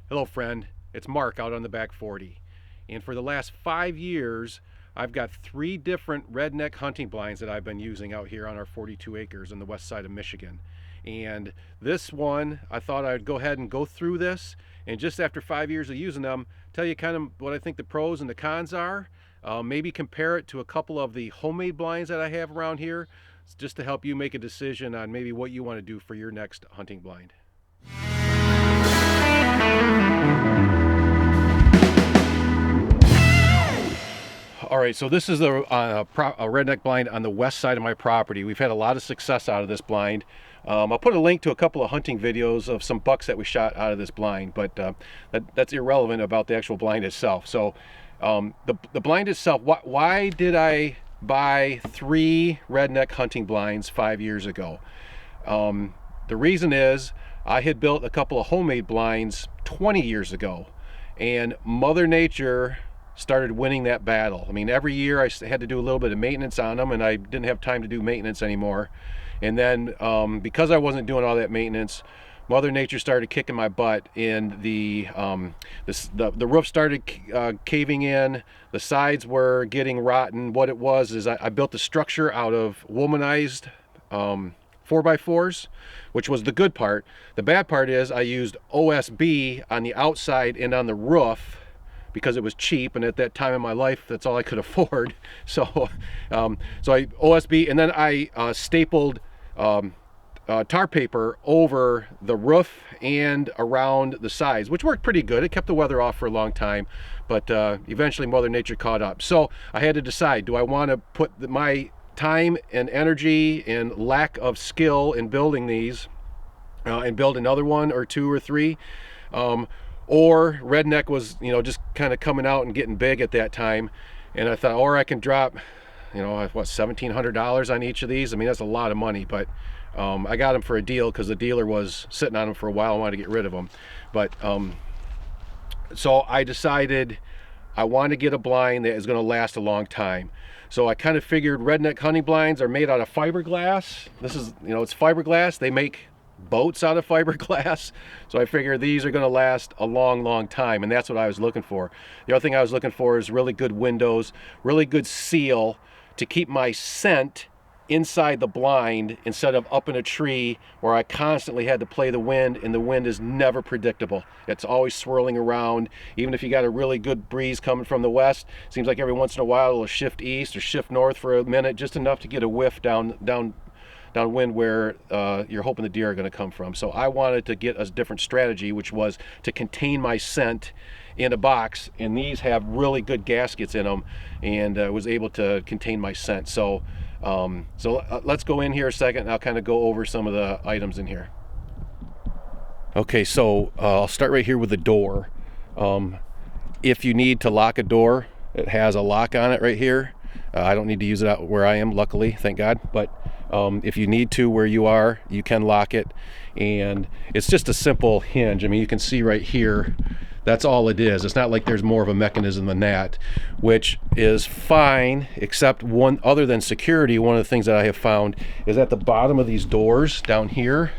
Hello friend, it's Mark out on the back 40. And for the last 5 years, I've got 3 different redneck hunting blinds that I've been using out here on our 42 acres on the west side of Michigan. And this one, I thought I'd go ahead and go through this, and just after 5 years of using them, tell you kind of what I think the pros and the cons are. Maybe compare it to a couple of the homemade blinds that I have around here, just to help you make a decision on maybe what you want to do for your next hunting blind. All right, so this is a redneck blind on the west side of my property. We've had a lot of success out of this blind. I'll put a link to a couple of hunting videos of some bucks that we shot out of this blind, but that's irrelevant about the actual blind itself. So the blind itself, why did I buy 3 redneck hunting blinds 5 years ago? The reason is I had built a couple of homemade blinds 20 years ago, and Mother Nature started winning that battle. I mean, every year I had to do a little bit of maintenance on them, and I didn't have time to do maintenance anymore. And then because I wasn't doing all that maintenance, Mother Nature started kicking my butt, and the roof started caving in. The sides were getting rotten. What it was is I built a structure out of womanized 4x4s, which was the good part. The bad part is I used OSB on the outside and on the roof because it was cheap, and at that time in my life, that's all I could afford. So, so I OSB, and then I stapled tar paper over the roof and around the sides, which worked pretty good. It kept the weather off for a long time, but eventually Mother Nature caught up. So I had to decide, do I want to put my time and energy and lack of skill in building these and build another one or 2 or 3? Or Redneck was, just kind of coming out and getting big at that time, and I thought, or I can drop, what, $1,700 on each of these. I mean, that's a lot of money, but I got them for a deal because the dealer was sitting on them for a while and wanted to get rid of them. But so I decided I want to get a blind that is going to last a long time. So I kind of figured redneck hunting blinds are made out of fiberglass. This is, it's fiberglass. They make boats out of fiberglass, so I figure these are going to last a long time, and that's what I was looking for. The other thing I was looking for is really good windows, really good seal to keep my scent inside the blind instead of up in a tree where I constantly had to play the wind, and the wind is never predictable. It's always swirling around. Even if you got a really good breeze coming from the west, seems like every once in a while it'll shift east or shift north for a minute, just enough to get a whiff downwind where you're hoping the deer are going to come from. So I wanted to get a different strategy, which was to contain my scent in a box, and these have really good gaskets in them, and was able to contain my scent. So let's go in here a second, and I'll kind of go over some of the items in here. Okay, so I'll start right here with the door. If you need to lock a door, it has a lock on it right here. I don't need to use it out where I am, luckily, thank God, but if you need to where you are, you can lock it, and it's just a simple hinge. I mean, you can see right here, that's all it is. It's not like there's more of a mechanism than that, which is fine, except one other than security. One of the things that I have found is at the bottom of these doors down here,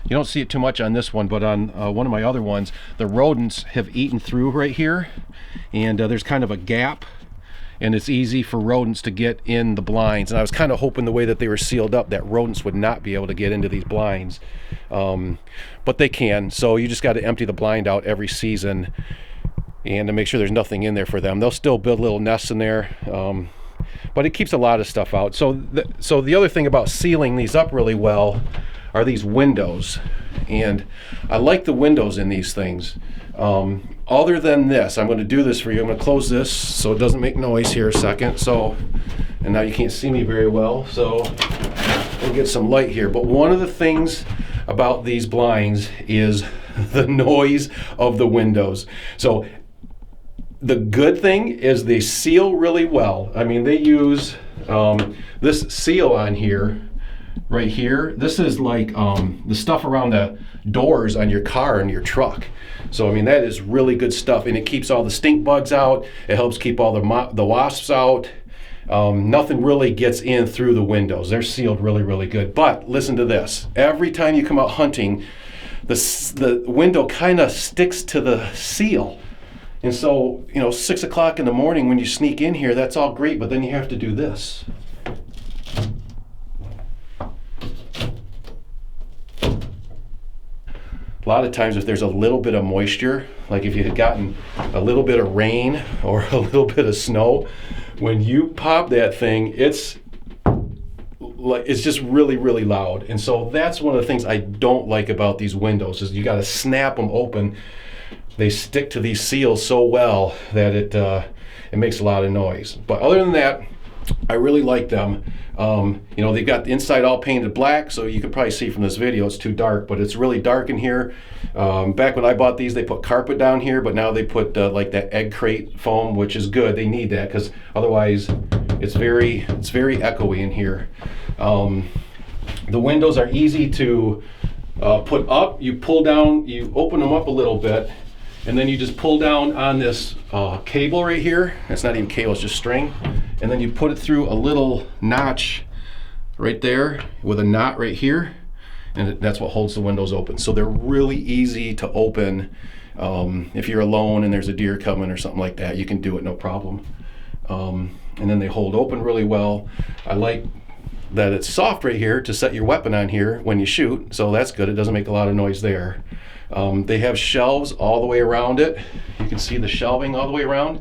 you don't see it too much on this one, but on one of my other ones, the rodents have eaten through right here, and there's kind of a gap, and it's easy for rodents to get in the blinds. And I was kind of hoping the way that they were sealed up that rodents would not be able to get into these blinds, but they can. So you just got to empty the blind out every season and to make sure there's nothing in there for them. They'll still build little nests in there, but it keeps a lot of stuff out. So the other thing about sealing these up really well are these windows, and I like the windows in these things. Other than this, I'm going to do this for you. I'm going to close this so it doesn't make noise here a second. So, and now you can't see me very well, so we'll get some light here. But one of the things about these blinds is the noise of the windows. So the good thing is they seal really well. I mean, they use this seal on here, right here. This is like the stuff around the doors on your car and your truck. So I mean, that is really good stuff, and it keeps all the stink bugs out. It helps keep all the wasps out. Nothing really gets in through the windows. They're sealed really good. But listen to this. Every time you come out hunting, the window kind of sticks to the seal. And so, 6 o'clock in the morning when you sneak in here, that's all great, but then you have to do this. A lot of times if there's a little bit of moisture, like if you had gotten a little bit of rain or a little bit of snow, when you pop that thing, it's just really, really loud. And so that's one of the things I don't like about these windows is you got to snap them open. They stick to these seals so well that it makes a lot of noise. But other than that, I really like them. They've got the inside all painted black, so you can probably see from this video it's too dark, but it's really dark in here. Back when I bought these, they put carpet down here, but now they put like that egg crate foam, which is good. They need that because otherwise it's very echoey in here. The windows are easy to put up. You pull down, you open them up a little bit, and then you just pull down on this cable right here. It's not even cable, it's just string. And then you put it through a little notch right there with a knot right here. And that's what holds the windows open. So they're really easy to open. If you're alone and there's a deer coming or something like that, you can do it no problem. And then they hold open really well. I like that it's soft right here to set your weapon on here when you shoot. So that's good, it doesn't make a lot of noise there. They have shelves all the way around it. You can see the shelving all the way around.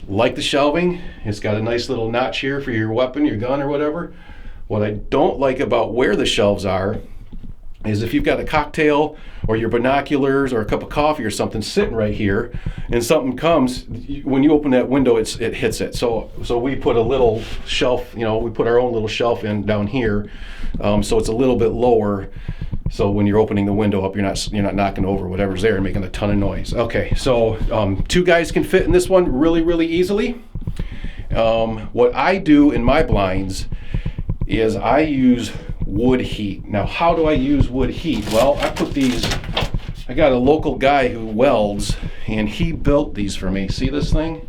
Like the shelving, it's got a nice little notch here for your weapon, your gun or whatever. What I don't like about where the shelves are is if you've got a cocktail or your binoculars or a cup of coffee or something sitting right here and something comes, when you open that window, it hits it. So we put a little shelf, we put our own little shelf in down here, so it's a little bit lower. So when you're opening the window up, you're not knocking over whatever's there and making a ton of noise. Okay, so 2 guys can fit in this one really, really easily. What I do in my blinds is I use wood heat. Now, how do I use wood heat? Well, I got a local guy who welds, and he built these for me. See this thing?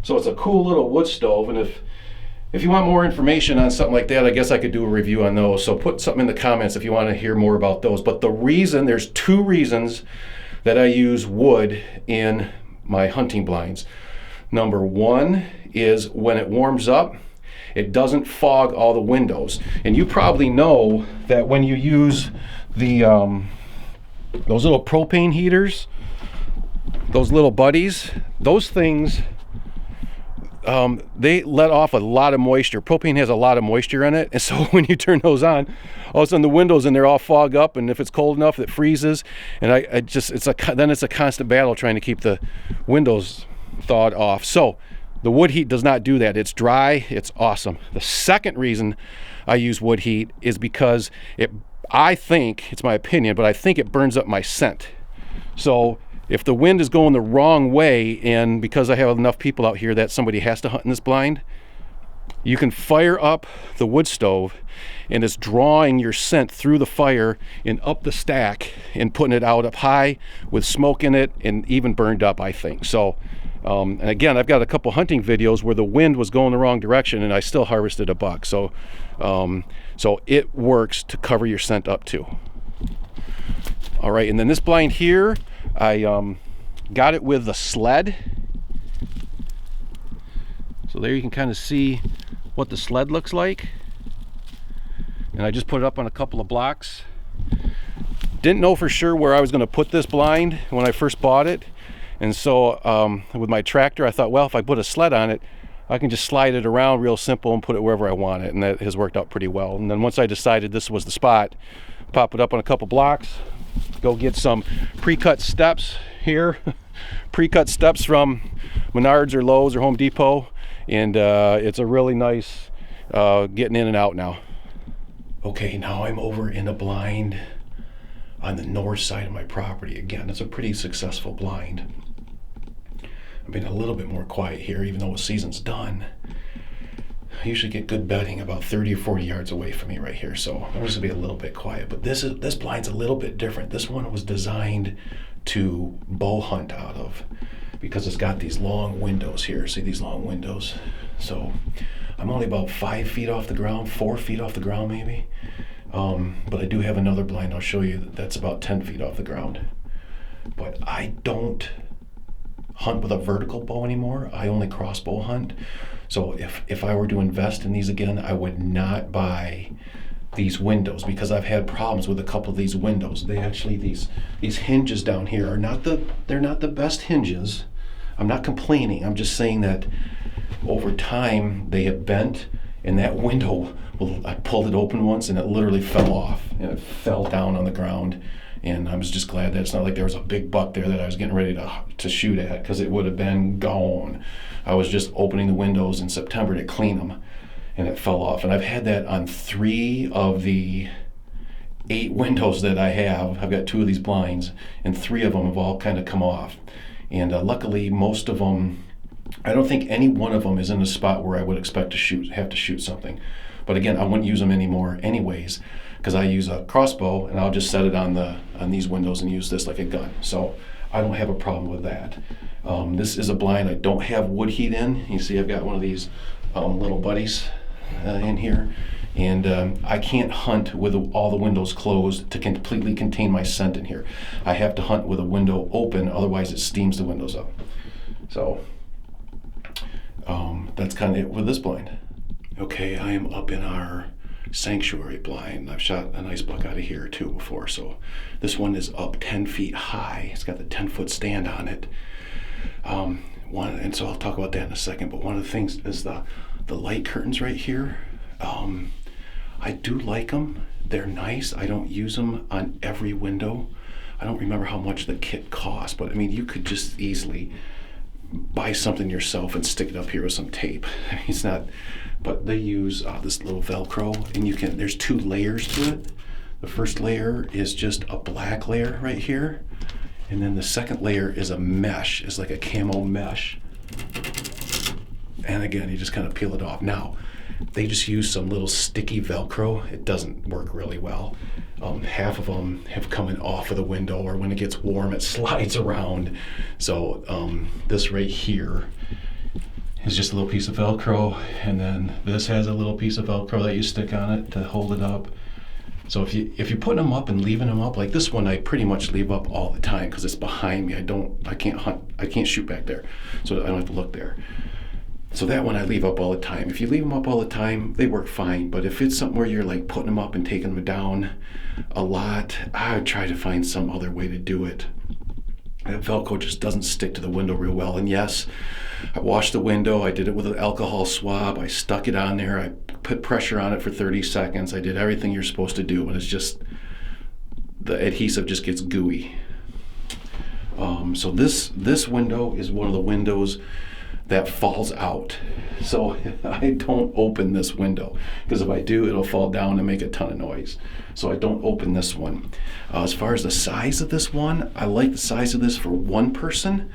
So it's a cool little wood stove, and if you want more information on something like that, I guess I could do a review on those. So put something in the comments if you want to hear more about those. But there's 2 reasons that I use wood in my hunting blinds. Number 1 is when it warms up, it doesn't fog all the windows. And you probably know that when you use the those little propane heaters, those little buddies, those things, they let off a lot of moisture. Propane has a lot of moisture in it, and so when you turn those on, all of a sudden the windows and they're all fogged up, and if it's cold enough, it freezes. And then it's a constant battle trying to keep the windows thawed off. So the wood heat does not do that. It's dry, it's awesome. The second reason I use wood heat is because I think, it's my opinion, but I think it burns up my scent. So if the wind is going the wrong way, and because I have enough people out here that somebody has to hunt in this blind, you can fire up the wood stove and it's drawing your scent through the fire and up the stack and putting it out up high with smoke in it and even burned up, I think. So, and again, I've got a couple hunting videos where the wind was going the wrong direction and I still harvested a buck. So, so it works to cover your scent up too. All right, and then this blind here, I got it with the sled. So there you can kind of see what the sled looks like. And I just put it up on a couple of blocks. Didn't know for sure where I was going to put this blind when I first bought it. And so with my tractor, I thought, well, if I put a sled on it, I can just slide it around real simple and put it wherever I want it. And that has worked out pretty well. And then once I decided this was the spot, pop it up on a couple blocks, go get some pre-cut steps here. Pre-cut steps from Menards or Lowe's or Home Depot. And it's a really nice getting in and out now. Okay, now I'm over in a blind on the north side of my property. Again, it's a pretty successful blind. I'm being a little bit more quiet here, even though the season's done. I usually get good bedding about 30 or 40 yards away from me right here, so I'm just gonna be a little bit quiet. But this blind's a little bit different. This one was designed to bow hunt out of because it's got these long windows here. See these long windows? So I'm only about 5 feet off the ground, 4 feet off the ground maybe. But I do have another blind I'll show you that's about 10 feet off the ground. But I don't hunt with a vertical bow anymore. I only crossbow hunt. So if I were to invest in these again, I would not buy these windows, because I've had problems with a couple of these windows. They actually, these hinges down here are they're not the best hinges. I'm not complaining. I'm just saying that over time they have bent, and that window, well, I pulled it open once and it literally fell off and it fell down on the ground. And I was just glad that it's not like there was a big buck there that I was getting ready to shoot at, because it would have been gone. I was just opening the windows in September to clean them, and it fell off. And I've had that on 3 of the 8 windows that I have. I've got 2 of these blinds, and 3 of them have all kind of come off. And luckily, most of them, I don't think any one of them is in a spot where I would expect to have to shoot something. But again, I wouldn't use them anymore anyways, because I use a crossbow and I'll just set it on these windows and use this like a gun. So I don't have a problem with that. This is a blind I don't have wood heat in. You see I've got one of these little buddies in here, and I can't hunt with all the windows closed to completely contain my scent in here. I have to hunt with a window open, otherwise it steams the windows up. So that's kind of it with this blind. Okay, I am up in our sanctuary blind. I've shot a nice buck out of here too before. So this one is up 10 feet high. It's got the 10-foot stand on it. And so I'll talk about that in a second. But one of the things is the light curtains right here. I do like them. They're nice. I don't use them on every window. I don't remember how much the kit cost, but I mean, you could just easily buy something yourself and stick it up here with some tape. It's not, but they use this little Velcro, and there's 2 layers to it. The first layer is just a black layer right here, and then the second layer is a mesh. It's like a camo mesh. And again, you just kind of peel it off. Now, they just use some little sticky Velcro. It doesn't work really well. Half of them have coming off of the window, or when it gets warm, it slides around. So this right here is just a little piece of Velcro, and then this has a little piece of Velcro that you stick on it to hold it up. So if you're putting them up and leaving them up, like this one, I pretty much leave up all the time because it's behind me. I can't hunt, I can't shoot back there, so I don't have to look there. So that one I leave up all the time. If you leave them up all the time, they work fine. But if it's something where you're like putting them up and taking them down a lot, I would try to find some other way to do it. That Velcro just doesn't stick to the window real well. And yes, I washed the window. I did it with an alcohol swab. I stuck it on there. I put pressure on it for 30 seconds. I did everything you're supposed to do, and it's just, the adhesive just gets gooey. So this window is one of the windows that falls out. So I don't open this window, because if I do, it'll fall down and make a ton of noise. So I don't open this one. As far as the size of this one, I like the size of this for 1 person.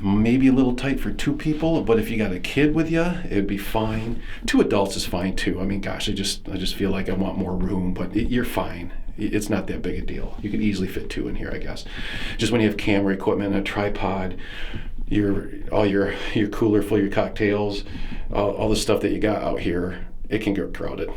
Maybe a little tight for 2 people, but if you got a kid with you, it'd be fine. 2 adults is fine too. I mean, gosh, I just feel like I want more room, but you're fine. It's not that big a deal. You can easily fit 2 in here, I guess. Just when you have camera equipment and a tripod, your cooler full of your cocktails, all the stuff that you got out here, it can get crowded.